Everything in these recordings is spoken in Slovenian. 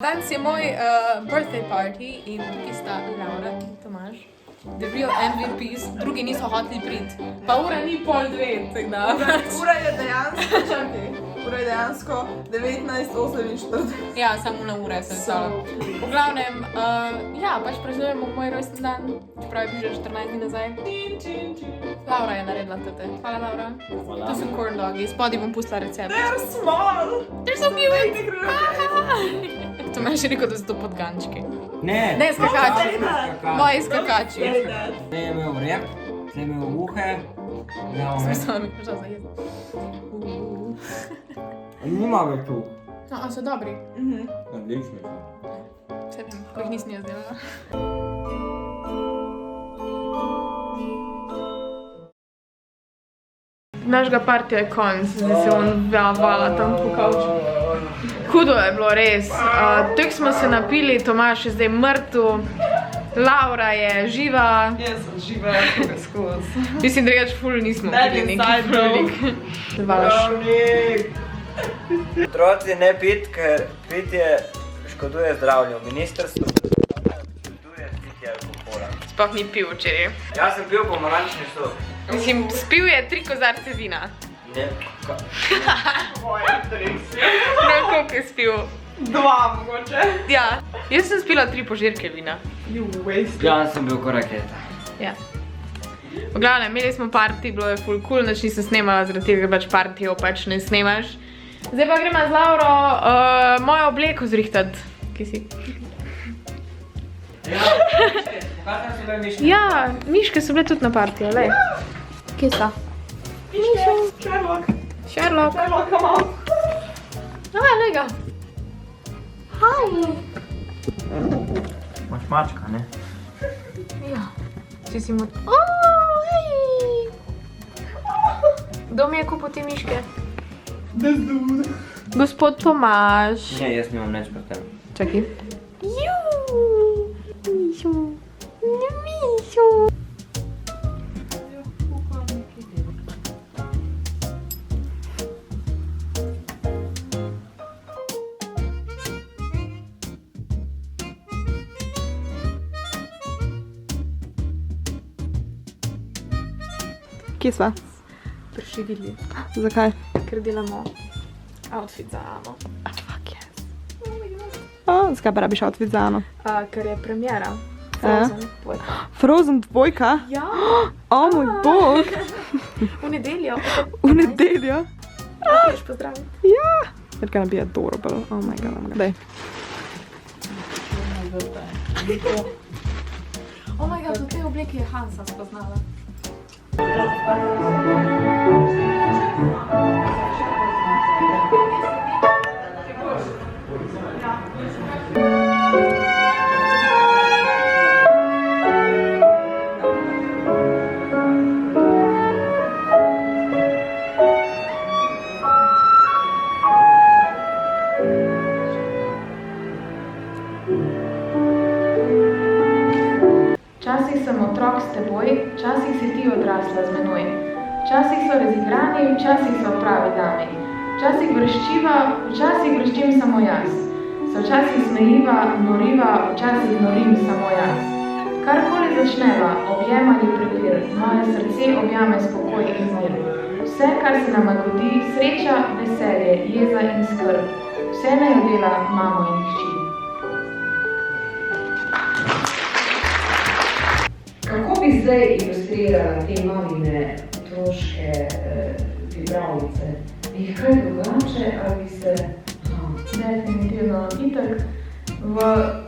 Danes je moj birthday party in tukaj sta Laura in Tomaž, the real MVPs, drugi niso hoteli priti. Pa ura ni 1:30, tako da. Ura je dejansko 19:48. Ja, samo na ure se stala. V glavnem, ja, pač praznujemo moj rojstni dan, čeprav je bil že 14 dni nazaj. Laura je naredila tete. Hvala, Laura. To so corn dogi, spodaj bom pustila recept. They're small! They're so cute! Tomaž je rekel, da so to podgančki. Ne, skakači. Moji skakači. Zdaj je imel rep, zdaj je imel uhe, Smisla mi počela zajeti. nima več tu. No, a so dobri? Odlični. Vse vem, ko jih nisem jaz delala. Našega partija je konc, zdaj se on vala tam po kavču. Hudo je bilo, res. Tek smo se napili, Tomaž je zdaj mrtev, Laura je živa. Jaz sem živa, tukaj skozi. Mislim, drugač ful nismo pili neki velik. Otroci ne pit, ker pitje škoduje zdravlju. Ministrstvo škoduje pitje alkohola. Sploh ni pil včeraj. Jaz sem pil pomarančni sok. Mislim, spil je 3 kozarce vina. Ne, No, koliko je spil? 2 mogoče. Ja, jaz sem spila 3 požirke vina. You waste. jaz sem bil ko raketa. Ja. V glavnem, imeli smo party, bilo je ful cool, nič nisem snemala, zaradi tega pač partijo pač ne snemaš. Zdaj pa gremo z Lauro mojo obleko zrihtat. Kje si? Ja, pokazam se bile miške. Ja, miške so bile tudi na partiju, lej. Kje sta? Sherlock. Sherlock. Sherlock, come on. Lej ga. Hi. Imaš mačka, ne? Ja. Če si mu... hej. Kdo mi je kupil te miške? This dude. Gospod Tomaž. Ne, jaz nimam nič pri tem. Čakaj. Mišo. Mišo. Kje sva? Prišli vidli, Zakaj? ker delamo outfit za Ano. Fuck yes. Zakaj pa rabiš outfit za Ano? Ker je premiera. Frozen. dvojka. Frozen 2? Ja, O moj bog! v nedeljo. V nedeljo? Lahko pozdraviti. Ja! It's gonna be adorable. Oh my god, Daj. Oh my god, v tej obleki je Hansa spoznala. Včasih sem otrok s teboj, včasih si ti odrasla z menoj. Včasih so razigrani, včasih so pravi dami. Včasih vrščiva, včasih vrščim samo jaz. Se včasih smejiva, noriva, včasih norim samo jaz. Karkoli začneva, objema ali prepir, moje srce objame spokoj in mir. Vse, kar se nama godi, sreča, veselje, jeza in skrb. Vse naj dela mamo in hči. Kako bi zdaj ilustrirala te mamine otroške pripravljice? Bi jih kaj drugače ali bi se... Definitivno. Itak, v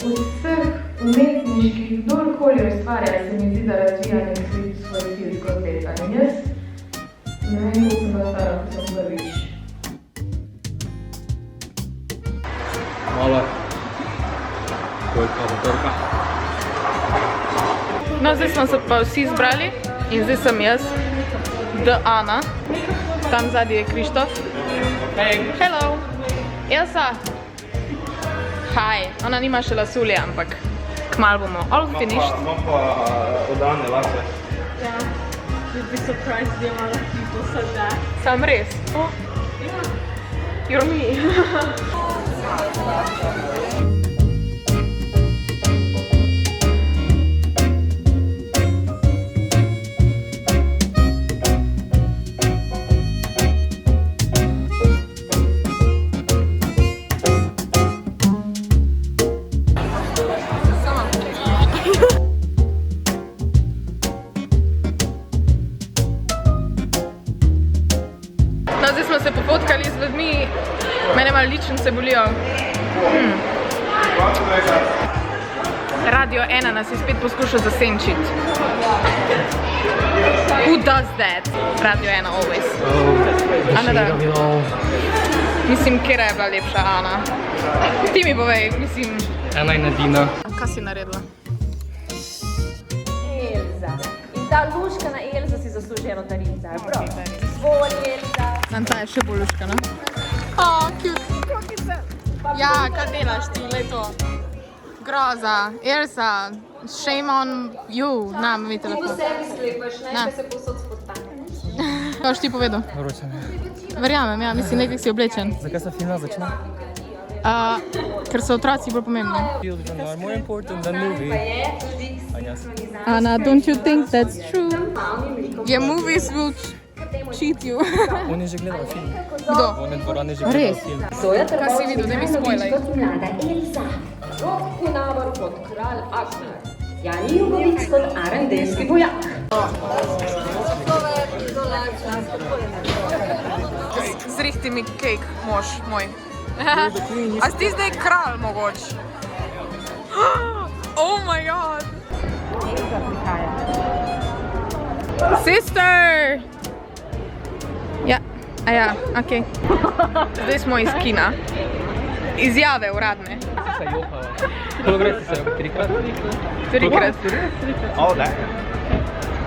vseh umetniških, kdorkoli ustvarja, se mi zdi, da razvija nek svoj stil skozi leta. In jaz ne vem, koliko sem bila stara, ko sem prvič. Malo. Koliko motorka? No, zdaj smo se pa vsi zbrali in zdaj sem jaz, Ana. Tam zadnji je Krištof. Hello. Elsa. Hi. Ona nima še lasulje, ampak kmalu bomo all finished. Imam pa od Ane lase. Ja. You'd be surprised the amount of people said that. Sam res? Oh. Yeah. You're me. Radio 1 nas je spet poskušal zasenčiti. Who does that? Radio 1 always. Ana, da. Mislim, kera je bila lepša, Ana? Ti mi povej, mislim... Ena in edina. Kaj si naredila? Elza. In ta luškana Elza si zasluži eno darilca, je prav? Svoj Elza. Nam ta je še bolj luškana. Oh, cute. Ja, kaj delaš ti, leto? Groza, Elsa, shame on you. Na, mi telefon. Ti do sebi sklepaš, ne, pa se posod spostaneš. Kaj boš ti povedal? Vroče mi. Verjamem, ja, mislim, nekaj si oblečen. Zakaj se film začne? Ker so otroci bolj pomembni. Children are more important than movie. Anna, don't you think that's true? Yeah, movies will cheat you. On je že gledal film. Kdo? On je dvorane že gledal Res? film. Kaj si videl, da mi spoilaj? Kot mlada Elza. Rok Kunavor kot kralj Agnar. Jani Jugovic kot arandelski vojak. Zrihti mi kejk, mož moj. A si ti zdaj kralj mogoč? Oh my god! Sister! Ja, a ja, okej. Zdaj smo iz kina. Izjave uradne. Se je jokala. Kolikrat si se jokala? Trikrat. O, da.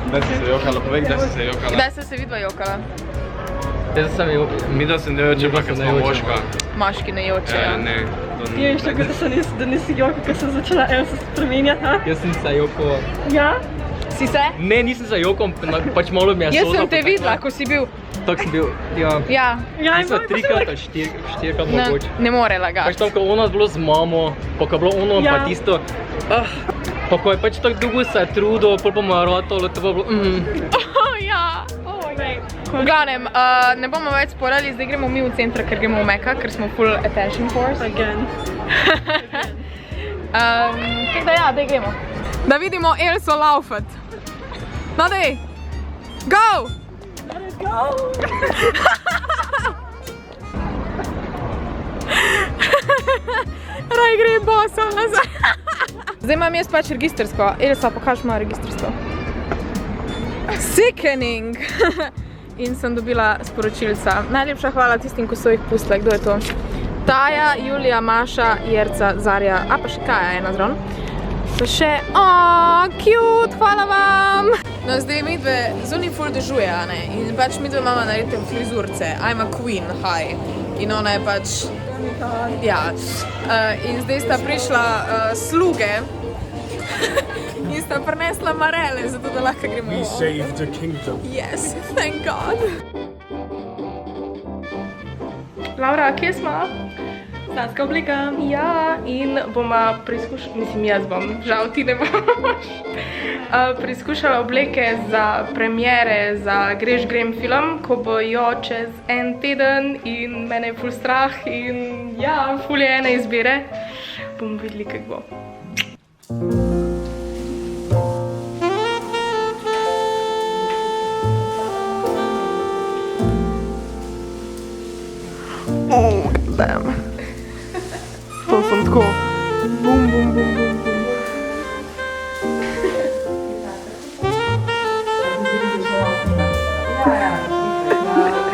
Kdaj si se jokala? Povej, kdaj si se jokala? Kdaj ste se vidva jokala? Jaz sem jokala. Mi da sem nejoče bila, ker smo moška. Moški ne jočejo. Ne. Ja, in še da nisi joka, ko sem začela Elsa spremenjati, ha? Jaz sem se jokala. Ja? Si se? Ne, nisem se jokal, pač malo mi je Jaz solza sem te potekla. videla, ko si bil. Tako sem bil, ja. Ja, Ja, Nisem trikrat ali štirikrat mogoče. ne more Pač lagati. tam, ko ono je bilo z mamo, pa ko je bilo ono Ja. pa tisto, pa ko je pač tako dolgo se je trudil, pol pa mu je ratalo, to pa bilo, Oh, ja. V glavnem, ne bomo več spoilali, zdaj gremo mi v center, ker gremo v Meka, ker smo full attention force. Again. Tako da ja, daj gremo. Da vidimo Elso laufat. No dej! Go! Raj gre bosa nazaj. Zdaj imam jaz pač registrsko. Elsa, pokaži mojo registrsko. Sickening! In sem dobila sporočilca. Najlepša hvala tistim, ko so jih pustile. Kdo je to? Taja, Julija, Maša, Jerca, Zarja, a pa še Kaja je na dron. So še, cute, hvala vam! No, zdaj midve zunaj ful dežuje, a ne? In pač midve imamo naredite frizurce. I'm a queen, hi. In ona je pač, ja. In zdaj sta prišla sluge in sta prinesla marele, zato da lahko gremo. We saved the kingdom. Yes, thank God. Laura, kje smo? Stanska oblika. Ja. In boma preizkušala, mislim jaz bom, žal ti ne boš, preizkušala obleke za premiere za Greš grem film, ko bo jo čez en teden in mene je ful strah in ja, ful je ene izbire. Bomo videli, kako bo. Oh, damn. To sem tako. Bum, bum, bum, bum, bum.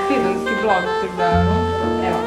Tedenski vlog, tako da, evo.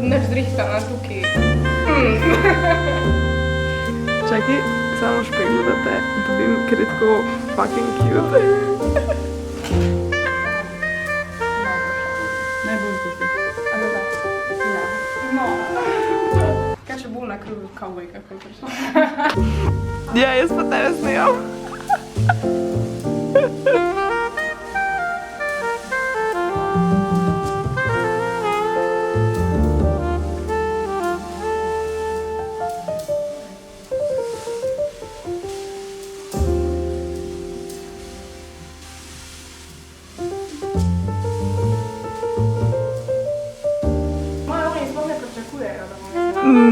Nevzrihtana tukaj. Čakaj, samo špeglu, da te dobim, ker je tako fucking cute. Najbolj tukaj. No. Kaj še bolj una kavbojka, kot prišla. Ja, jaz pa tebe snijam.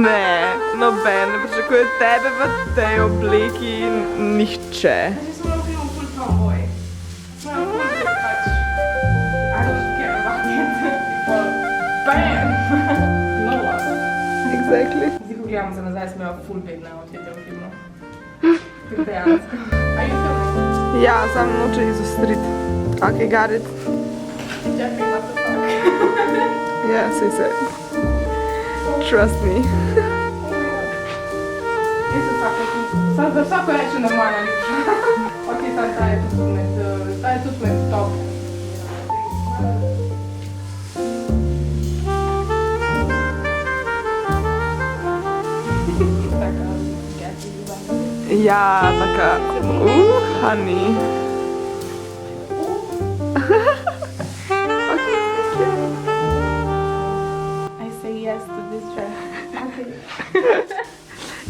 Ne, noben ne pričakuje tebe v tej obliki, nihče. Zdaj smo na filmu full tomboy. Smo na full pač. I don't care about it. Bam! Blow up. Exactly. Zdaj, ko gledam za nazaj, smo imeli full bedne outfite v filmu. Tako dejansko. Are you filming? Ja, sam noče izostriti. Okay, got it. Jeffrey, what the fuck? Ja, sej se. Trust me. Za vsako reče normalna ljuša. Ok, ta je tudi med top. Ja, taka, honey. I say yes to this dress. Okay.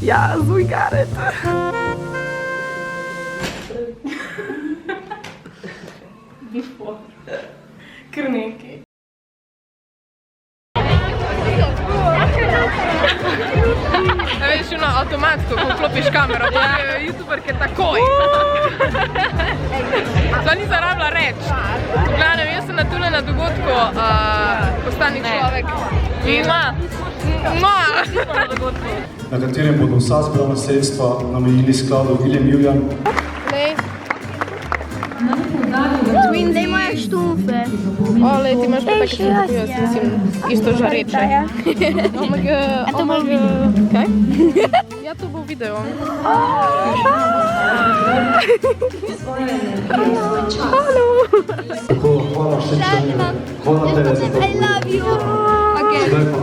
Yes, we got it. Before. Kar nekaj. A veš, ono avtomatsko, ko vklopiš kamero, pa je youtuberke takoj. To ni zarabila reči. V glavnem, jaz sem tule na dogodku Postani človek. Na katerem bodo vsa zbrana sredstva namenili skladu Iljem Julijan. Zdaj imajo štufe. Ole, ti imaš pa take štufe, jaz mislim, isto žareče. A to bo video. Kaj? Ja, to bo video. Tako, hvala vsem članom. Hvala tebe za to. I love you. Zdaj pa.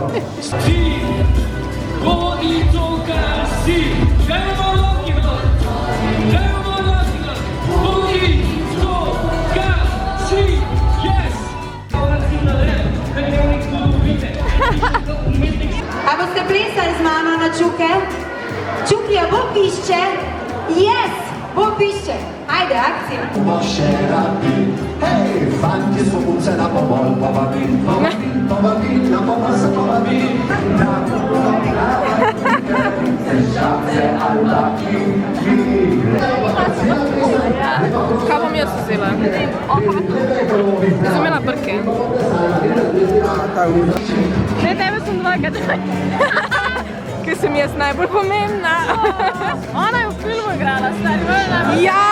A boste plesali z mano na čuke? Čukija, bo pišče? Yes, bo pišče. Ajde, akcija. Še radi, hej, fanti so punce na pobol, povabim, na pobol se povabim. Na pobol, se šapce, albaki, Kaj bom jaz vzela? Sem imela brke. Ne, tebe sem dvakrat. Ker sem jaz najbolj pomembna. Ona je v filmu igrala, stari, vrna. Ja!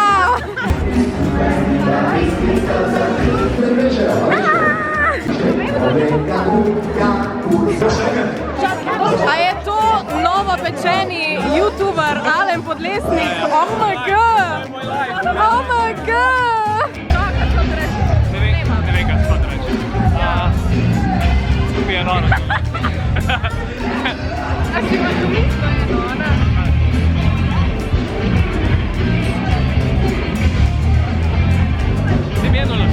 A je to novopečeni youtuber Alen Podlesnik? Oh my god! Oh my god! Ne vem, kaj spod reči. Tu mi je nora. A si ima tu mislo je nora? Si mi je nora.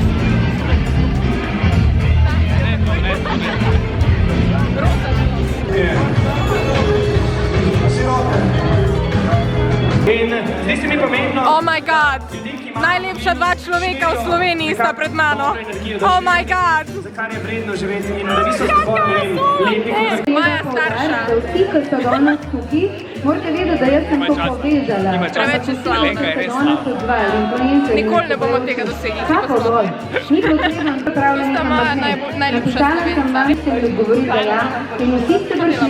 In zdi se mi pomembno... Oh my god! Najlepša dva človeka v Sloveniji sta pred mano. Oh my god! Za kar je vredno živeti in da niso dovolj lepi. Moja starša. Vsi, ko so danes tukaj, morate vedeti, da jaz sem to povezala. Preveč je slavna. Nikoli ne bomo tega dosegli. Kako bolj? Ni potrebno pripravljanje Tista moja najljubša Slovenca. sem odgovorila ja in vsi ste prišli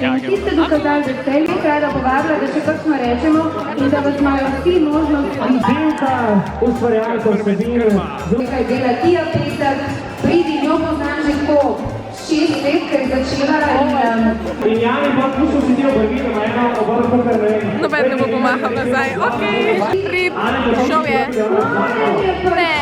in vsi ste dokazali veselje, rada povabila, da še kakšno rečemo in da vas imajo vsi možnost Izdelka ustvarjalne vsebine. nekaj dela Tija Peter, pridi, njo poznam že tako 6 let, ker je začela In Jani bo poslušal si ti obrvino, na eno obrv, kar ne vem. Noben ne bo pomahal nazaj. Okej, rip, šel je. Ne.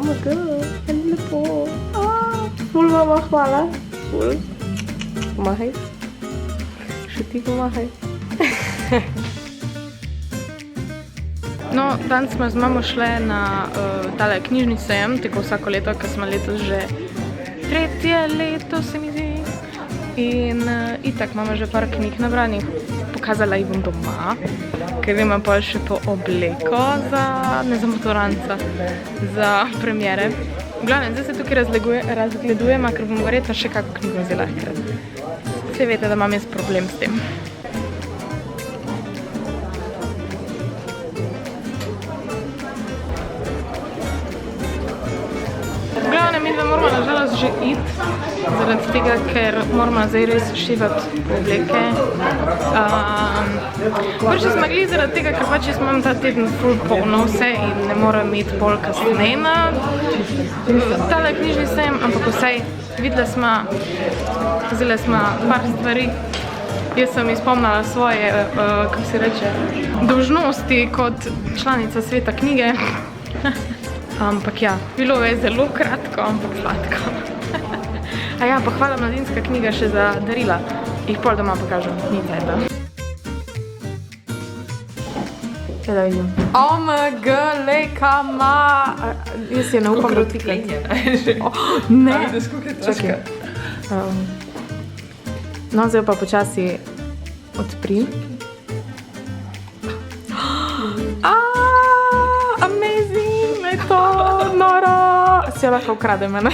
moj god, je lepo. Ful mama, hvala. Ful. Pomahaj. Še ti pomahaj. No, danes smo z mamo šle na tale knjižni sejem, tako vsako leto, ker smo letos že 3. leto, se mi zdi. In itak imamo že par knjig nabranih. Pokazala jih bom doma, ker gremo pa še po obleko ne za maturanca, za premiere. V glavnem, zdaj se tukaj razgledujemo, ker bom verjetno še kako knjigo vzela hkrati. Vse veste, da imam jaz problem s tem. V glavnem, mi moramo nažalost že iti, zaradi tega, ker moramo zdaj res šivati obleke. Prvi smo gli zaradi tega, ker pač jaz imam ta teden ful polno vse in ne moram iti pol kasneje na tale knjižni sejem, ampak vsej videli smo, vzeli smo par stvari. Jaz sem izpomnila svoje, kako se reče, dolžnosti kot članica sveta knjige. Ampak ja, bilo je zelo kratko, ampak sladko. A ja, pa hvala Mladinska knjiga še za darila. Jih pol doma pokažem, ni teda. Kaj da vidim? OMG, lejka ma... Jaz je ne upam dotikati. Ne! Čakaj. No, zdaj pa počasi odpri. Amazing, je to noro! Si jo lahko ukrade mene.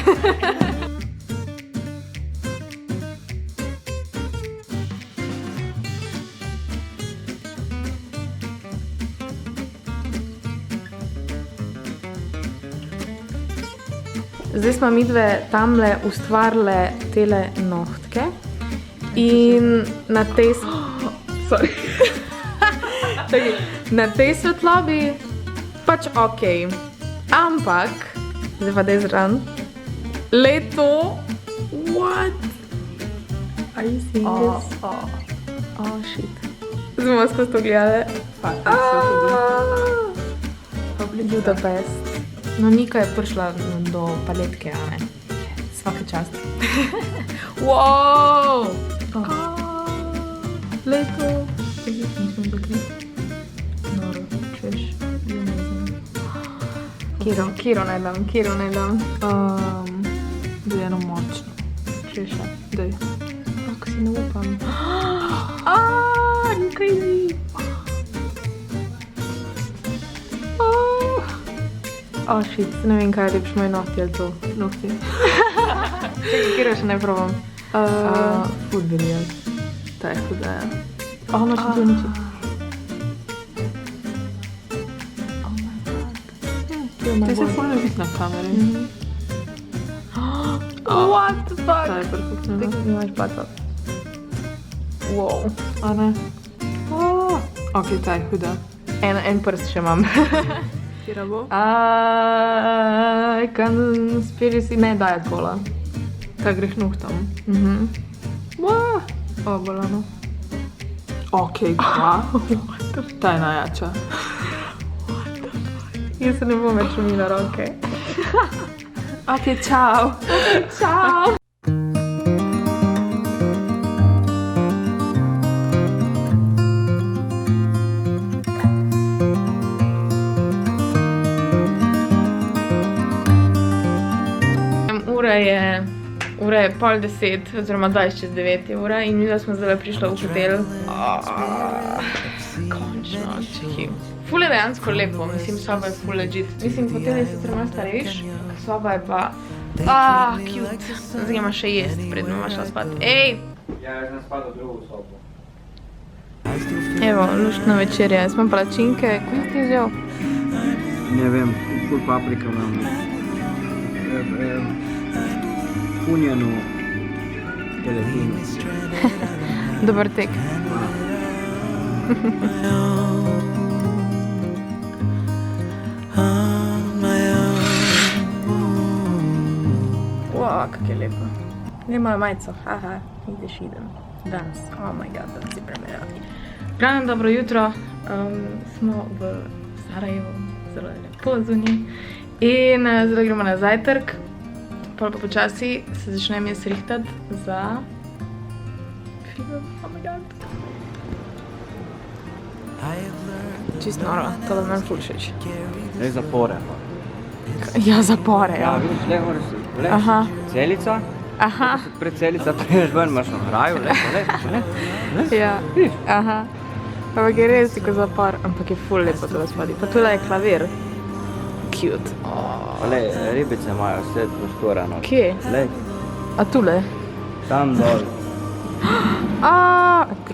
Zdaj smo midve tamle ustvarile tele nohtke in na tej... Sorry. Na tej svetlobi pač okej. Ampak, zdaj pa daj zran, leto, what? Are you seeing this? Oh, shit. Zdaj bomo skozi to gledali. Budapest. No, Nika je prišla do paletke, a ne? Svaka čast. Wow! Leto. Noro, češ, Kiro naj dam, Da je eno močno. Češa. Daj. Ako si ne upam. I'm crazy. Oh shit, ne vem kaj je lepš, moj nohti ali to. Nohti. Kiro še ne probam. Fud verjel. Ta je huda, ja. Imaš še duniči. Ti se ful ne vidi na kameri. What the fuck? Ta je perfektna. Tako mi imaš pato. Wow. A ne? Ok, ta je huda. En prst še imam. Kira bo? Conspiracy, ne daj kola. Ta greh nohtam. O, bolano. Ok, kva? Ta je najjača. Jaz se ne bom več umila roke. Ok, čau. Čau. Ura je 9:30, oziroma 9:20 je ura in mi smo zdaj prišla v hotel. Končno, čekaj. Ful je dejansko lepo, mislim, soba je ful legit. Mislim, hotel je sicer malo starejš, soba je pa... cute. Zdaj ima še jesti, predno ima šla spat. Ej! Ja, jaz sem spal v drugo sobo. Evo, luštna večerja. Jaz imam palačinke. Kaj si ti vzel? Ne vem, ful paprika imam. Punjeno teletino. Dobar tek. Wow, kak je lepo. Zdaj mojo majico, haha, ideš idem. Danes, oh my god, da si premerali. Glavnem, dobro jutro, smo v Sarajevu, zelo lepo zunaj. In zdaj gremo na zajtrk, pol pa počasi se začnem jaz rihtati za film. Oh my god. Čist noro, to da meni ful všeč. Zdaj zapore. Ja, zapore, ja. Ja, vidiš, le moraš, Aha. celica, Aha. pred celica priješ ven, imaš na kraju, le. Ja, aha. Ampak je res tako zapor, ampak je ful lepo tole spodaj. Pa tule je klavir. Cute. Le, ribice imajo vse prostorano. Kje? Le, A tule? tam dol,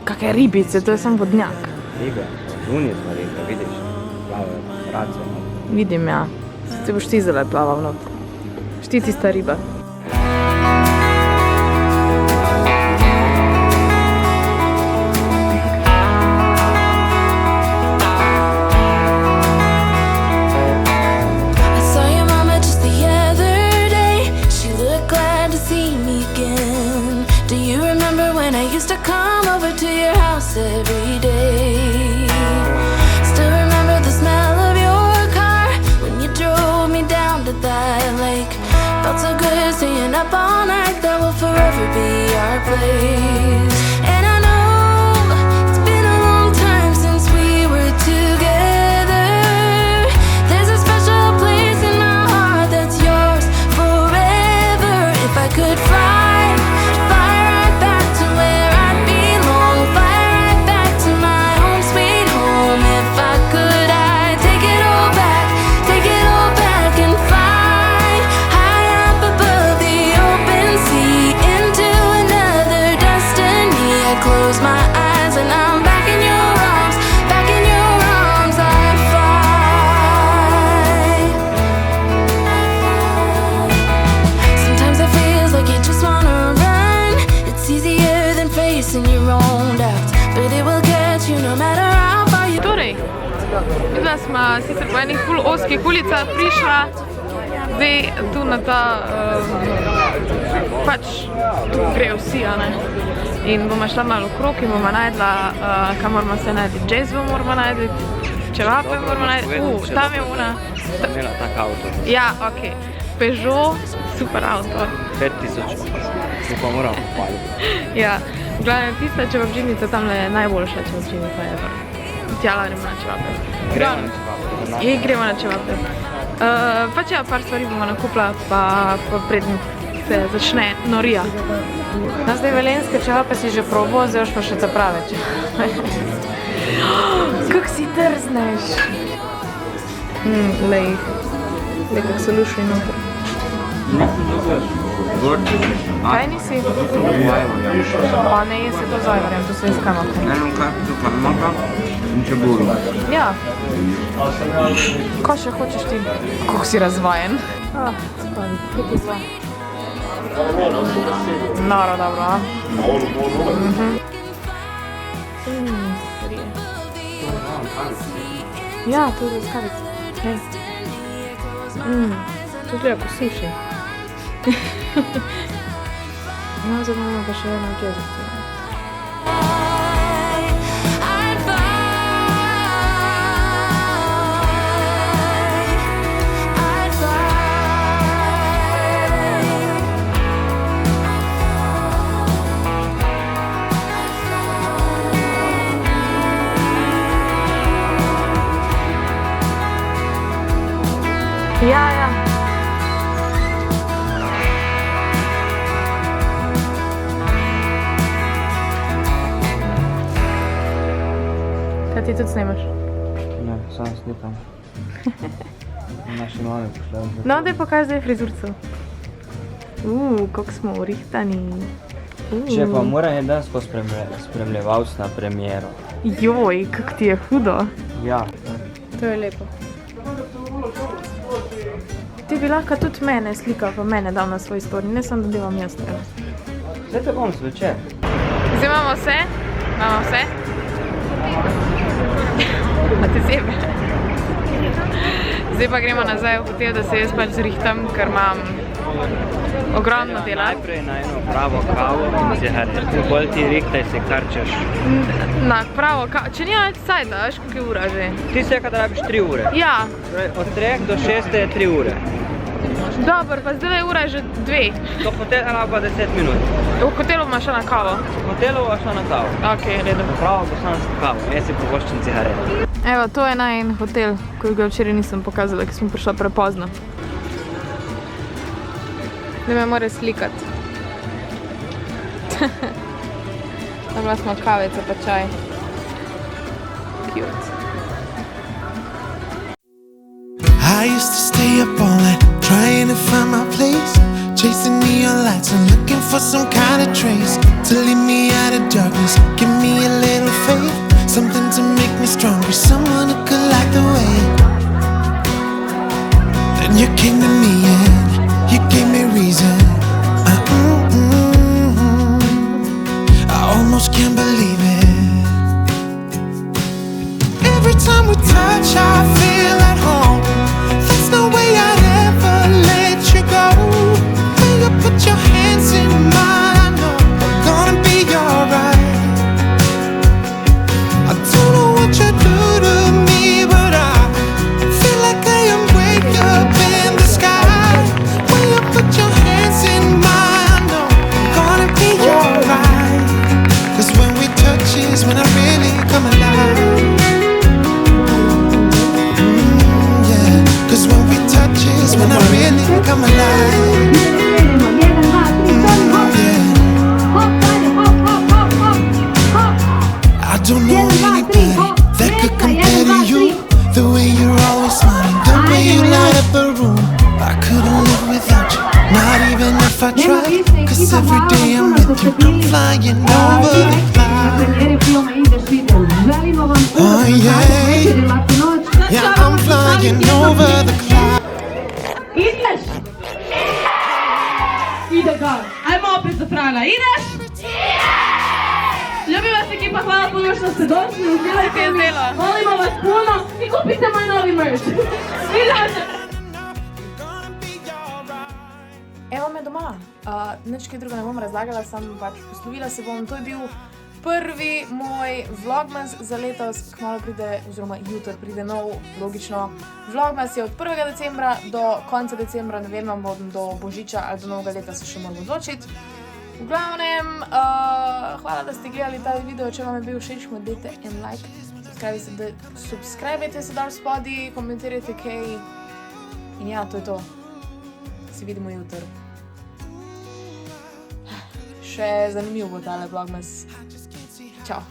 Kakaj ribice, to je samo vodnjak. ribe, zunje smo ribe, vidiš, plave, race. Vidim, ja. Se boš ti zdaj plaval not. Šti tista riba. I saw your mama just the other day. She looked glad to see me again. Do you remember when I used to come over to your house every day? Still remember the smell of your car when you drove me down to that lake. Felt so good staying up all night. That will forever be our place. And I know it's been a long time since we were together. There's a special place in my heart that's yours forever. If I could fly right back to where I belong, fly right back to my home sweet home. If I could, I'd take it all back and fly high up above the open sea into another destiny. I close my eyes and I'm back in your arms, I fly. Sometimes it feels like you just wanna run. It's easier than facing your own doubts, but it will get you no matter how far you. Torej, videla smo sicer po enih ful oskih ulicah prišla, zdaj tu na ta, pač tu grejo vsi, a ne. In bomo šla malo okrog in bomo najdla, kaj moramo se najti, džezvo moramo najti, čevape moramo najti, tam je ona. Sem imela tak avto. Ja, okej, Peugeot, super avto. 5000, se pa moram pohvaliti. Ja, v glavnem tista čevapčinica tamle je najboljša čevapčinica ever. Tjala gremo na čevape. Gremo na čevape. Gremo na čevape. Pač ja, par stvari bomo nakupila, pa predn se začne norija. No, zdaj velenske čevape si že probal, zdaj pa še te prave čevape. Kak si drzneš? Lej, kak so lušli noter. Kaj nisi? Pa ne jesi to zajvarjem, to se je s kanapom. Ne vem kaj, to pa maka in čebulu. Ja. Kaj še hočeš ti? Kako si razvajen? Spavi, kaj ti zva? Noro, dobro, a? Ja, to je za skavic. To gleda ko suši. No, zdaj imamo pa še eno džezovce. Ja, ja. Kaj ti tudi snemaš? Ne, sam slikam. Naši mami pošle. No, daj pokaži zdaj frizurco. Kako smo urihtani. Če pa moram je danes pa spremljevalc na premiero. Joj, kak ti je hudo. Ja. To je lepo. Ti bi lahko tudi mene slikal, pa mene dal na svoj story, ne samo da delam jaz. Zdaj te bom zvečer. Zdaj imamo vse? Imamo vse? Imate sebe? Zdaj pa gremo nazaj v hotel, da se jaz pač zrihtam, ker imam Ogromno dela. Najprej na eno pravo kavo in cigareto. Bolj ti rihtaj se, kar češ. Na pravo kavo. Če nima več sajta, veš, koliko je ura že? Ti se kad rabiš 3 ure. Ja. Od 3 do 6 je 3 ure. Dobro, pa zdaj je ura že 2. Do hotela pa 10 minut. V hotelu bomo šla na kavo? V hotelu bomo šla na kavo. Ok, redo. Pravo bosansko kavo, jaz si povoščim cigareto. Evo, to je en hotel, koji ga včeraj nisem pokazala, ker smo prišla prepozno. Da me more slikati. Dobila smo kavice pa čaj. Cute. I used to stay up all night trying to find my place, chasing neon lights and looking for some kind of trace to lead me out of darkness, give me a little faith, something to make me stronger, someone who could light the way. Then you came to me and you gave me reason. I almost can't believe it. Every time we touch I feel at home. There's no way I'd ever let you go. When you put your hands in mine, I know I'm gonna be alright. I don't know what you do to me, but I feel like I am way up in the sky. When you put your hands in mine, I know I'm gonna be alright. 'Cause when we touch is when I really come alive. Cause when we touch is when I really come alive. I don't know anybody that could compare to you. The way you're always smiling, the way you light up a room. I couldn't live without you, not even if I tried. 'Cause every day I'm with you, I'm flying over the clouds. Oh yeah, yeah, I'm flying over the clouds. Ideš? Ide ga. Ajmo opet za Frana. Ideš? Ljubim vas ekipa, hvala puno što ste došli. Uživajte mi. Volimo vas puno i kupite moj novi merch. Ideš? Evo me doma. Nič kaj drugo ne bom razlagala, sam pač poslovila se bom. To je bil prvi moj vlogmas za letos, kmalu pride, oziroma jutri pride nov, logično. Vlogmas je od 1. decembra do konca decembra, ne vem, bom do Božiča ali do novega leta se še moram odločiti. V glavnem, hvala, da ste gledali ta video, če vam je bil všeč, mu dajte en like, subscribajte se dal spodaj, komentirajte kaj in ja, to je to. Se vidimo jutri. Še zanimiv bo tale vlogmas. Ciao.